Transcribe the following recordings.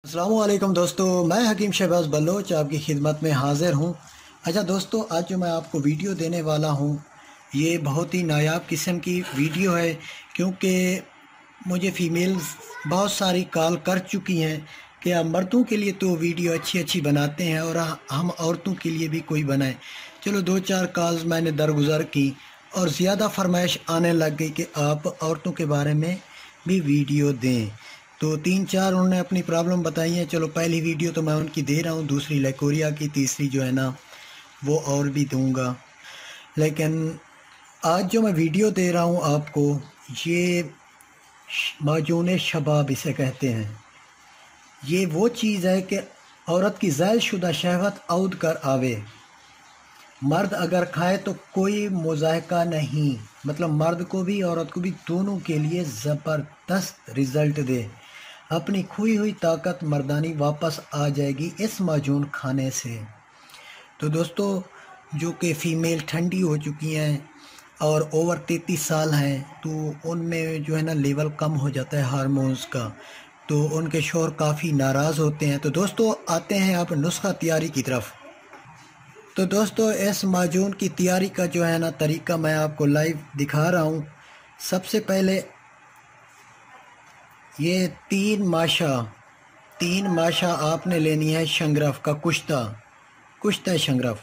अस्सलामुअलैकुम दोस्तों, मैं हकीम शहबाज बलोच आपकी खिदमत में हाज़िर हूँ। अच्छा दोस्तों, आज जो मैं आपको वीडियो देने वाला हूँ ये बहुत ही नायाब किस्म की वीडियो है, क्योंकि मुझे फ़ीमेल्स बहुत सारी कॉल कर चुकी हैं कि आप मर्दों के लिए तो वीडियो अच्छी अच्छी बनाते हैं और हम औरतों के लिए भी कोई बनाए। चलो दो चार कॉल्स मैंने दरगुजर की और ज़्यादा फरमाइश आने लग गई कि आप औरतों के बारे में भी वीडियो दें। तो तीन चार उन्होंने अपनी प्रॉब्लम बताई है। चलो पहली वीडियो तो मैं उनकी दे रहा हूँ, दूसरी लाइकोरिया की, तीसरी जो है ना वो और भी दूंगा। लेकिन आज जो मैं वीडियो दे रहा हूँ आपको, ये माजून शबाब इसे कहते हैं। ये वो चीज़ है कि औरत की ज़ायल शुदा शहवत आउद कर आवे। मर्द अगर खाए तो कोई मुज़ायका नहीं, मतलब मर्द को भी औरत को भी दोनों के लिए ज़बरदस्त रिज़ल्ट दे। अपनी खोई हुई ताकत मर्दानी वापस आ जाएगी इस माजून खाने से। तो दोस्तों, जो कि फ़ीमेल ठंडी हो चुकी हैं और ओवर 33 साल हैं, तो उनमें जो है ना लेवल कम हो जाता है हार्मोन्स का, तो उनके शौहर काफ़ी नाराज़ होते हैं। तो दोस्तों, आते हैं आप नुस्खा तैयारी की तरफ। तो दोस्तों, इस माजून की तैयारी का जो है ना तरीका मैं आपको लाइव दिखा रहा हूँ। सबसे पहले ये तीन माशा आपने लेनी है शंगरफ का, कुश्ता शंगरफ।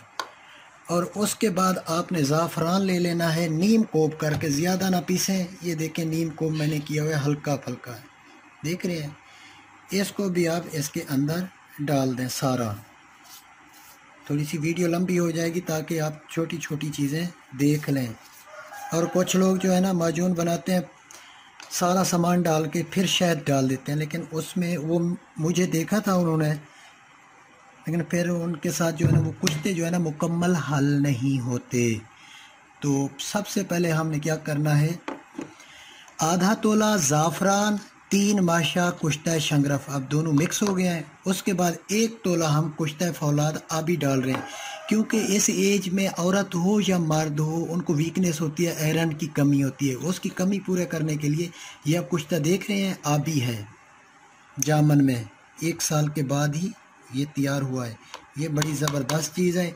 और उसके बाद आपने ज़ाफ़रान ले लेना है, नीम कोप करके, ज़्यादा ना पीसें। ये देखें नीम कोप मैंने किया हुआ है, हल्का फुल्का है, देख रहे हैं। इसको भी आप इसके अंदर डाल दें सारा। थोड़ी सी वीडियो लंबी हो जाएगी ताकि आप छोटी छोटी चीज़ें देख लें। और कुछ लोग जो है ना माजून बनाते हैं सारा सामान डाल के फिर शहद डाल देते हैं, लेकिन उसमें वो मुझे देखा था उन्होंने, लेकिन फिर उनके साथ जो है ना वो कुश्ते जो है ना मुकम्मल हल नहीं होते। तो सबसे पहले हमने क्या करना है, आधा तोला ज़ाफ़रान, 3 माशा कुश्ता शंगरफ, अब दोनों मिक्स हो गए हैं। उसके बाद 1 तोला हम कुश्ता फौलाद अभी डाल रहे हैं, क्योंकि इस एज में औरत हो या मर्द हो उनको वीकनेस होती है, आयरन की कमी होती है। उसकी कमी पूरे करने के लिए ये आप कुश्ता देख रहे हैं अभी है जामन में, 1 साल के बाद ही ये तैयार हुआ है। ये बड़ी ज़बरदस्त चीज़ है।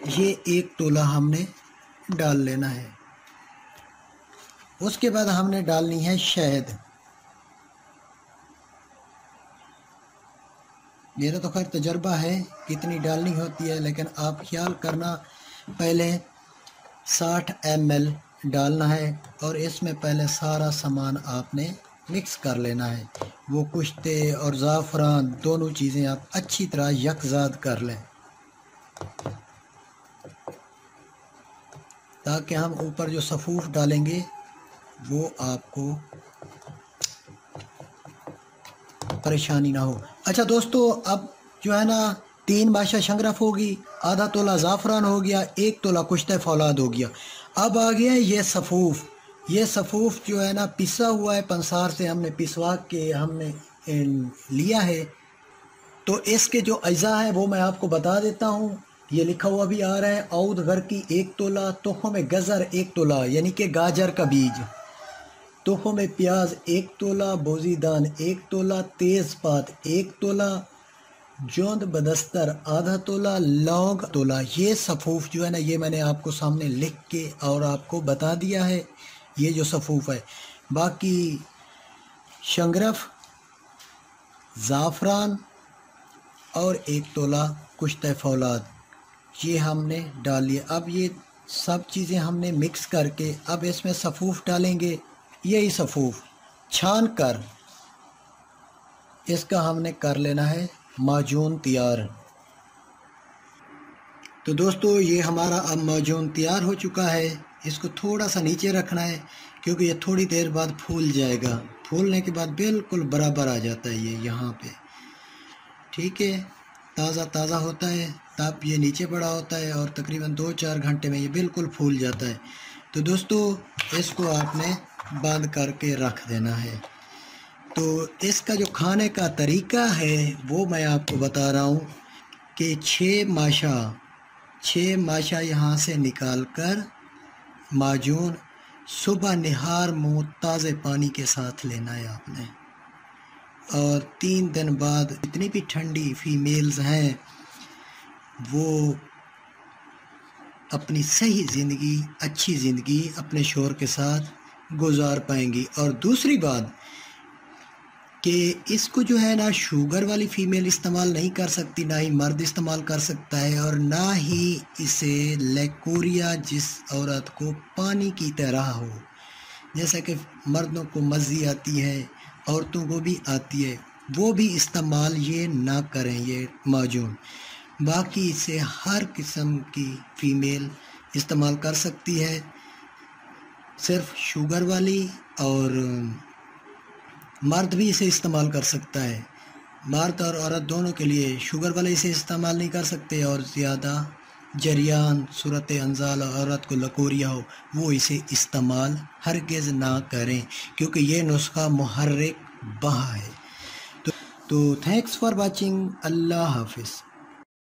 ये 1 तोला हमने डाल लेना है। उसके बाद हमने डालनी है शहद। मेरा तो खैर तजर्बा है कितनी डालनी होती है, लेकिन आप ख्याल करना, पहले 60 ml डालना है और इसमें पहले सारा सामान आपने मिक्स कर लेना है। वो कुश्ते और ज़ाफ़रान दोनों चीज़ें आप अच्छी तरह यकजाद कर लें, ताकि हम ऊपर जो सफ़ूफ डालेंगे वो आपको परेशानी ना हो। अच्छा दोस्तों, अब जो है ना 3 माशा शंगरफ होगी, आधा तोला ज़ाफ़रान हो गया, 1 तोला कुश्ता फौलाद हो गया। अब आ गया ये सफ़ूफ। ये सफ़ूफ जो है ना पिसा हुआ है, पंसार से हमने पिसवा के हमने लिया है। तो इसके जो अज़ा है वो मैं आपको बता देता हूँ। ये लिखा हुआ भी आ रहा है, औद घर की 1 तोला, तोहफ़ों में गज़र 1 तोला यानी कि गाजर का बीज, तोहफ़ों में प्याज 1 तोला, बोजीदान 1 तोला, तेज़पात 1 तोला, जोंद बदस्तर आधा तोला, लौंग तोला। ये सफ़ूफ जो है ना ये मैंने आपको सामने लिख के और आपको बता दिया है, ये जो सफ़ूफ है। बाकी शंगरफ, ज़ाफ़रान और 1 तोला कुश्ता फौलाद ये हमने डाल लिया। अब ये सब चीज़ें हमने मिक्स करके अब इसमें सफ़ूफ डालेंगे। यही सफ़ूफ छान कर इसका हमने कर लेना है माजून तैयार। तो दोस्तों, ये हमारा अब माजून तैयार हो चुका है। इसको थोड़ा सा नीचे रखना है, क्योंकि ये थोड़ी देर बाद फूल जाएगा। फूलने के बाद बिल्कुल बराबर आ जाता है ये यहाँ पे, ठीक है। ताज़ा ताज़ा होता है तब ये नीचे पड़ा होता है और तकरीबन 2-4 घंटे में ये बिल्कुल फूल जाता है। तो दोस्तों, इसको आपने बंद करके रख देना है। तो इसका जो खाने का तरीका है वो मैं आपको बता रहा हूँ कि 6 माशा यहाँ से निकाल कर माजून सुबह निहार मुँह ताज़े पानी के साथ लेना है आपने। और 3 दिन बाद जितनी भी ठंडी फीमेल्स हैं वो अपनी सही ज़िंदगी, अच्छी ज़िंदगी अपने शौहर के साथ गुजार पाएंगी। और दूसरी बात कि इसको जो है ना शुगर वाली फ़ीमेल इस्तेमाल नहीं कर सकती, ना ही मर्द इस्तेमाल कर सकता है, और ना ही इसे लेकोरिया जिस औरत को पानी की तरह हो, जैसा कि मर्दों को मज़ी आती है औरतों को भी आती है, वो भी इस्तेमाल ये ना करें ये माजून। बाकी इसे हर किस्म की फ़ीमेल इस्तेमाल कर सकती है, सिर्फ शुगर वाली, और मर्द भी इसे इस्तेमाल कर सकता है। मर्द और औरत दोनों के लिए शुगर वाले इसे इस्तेमाल नहीं कर सकते, और ज़्यादा जरियान सूरत अंजाल औरत को लकोरिया हो वो इसे इस्तेमाल हरगिज़ ना करें, क्योंकि ये नुस्खा मुहर्रिक बहा है। तो थैंक्स फॉर वाचिंग। अल्लाह हाफिज़।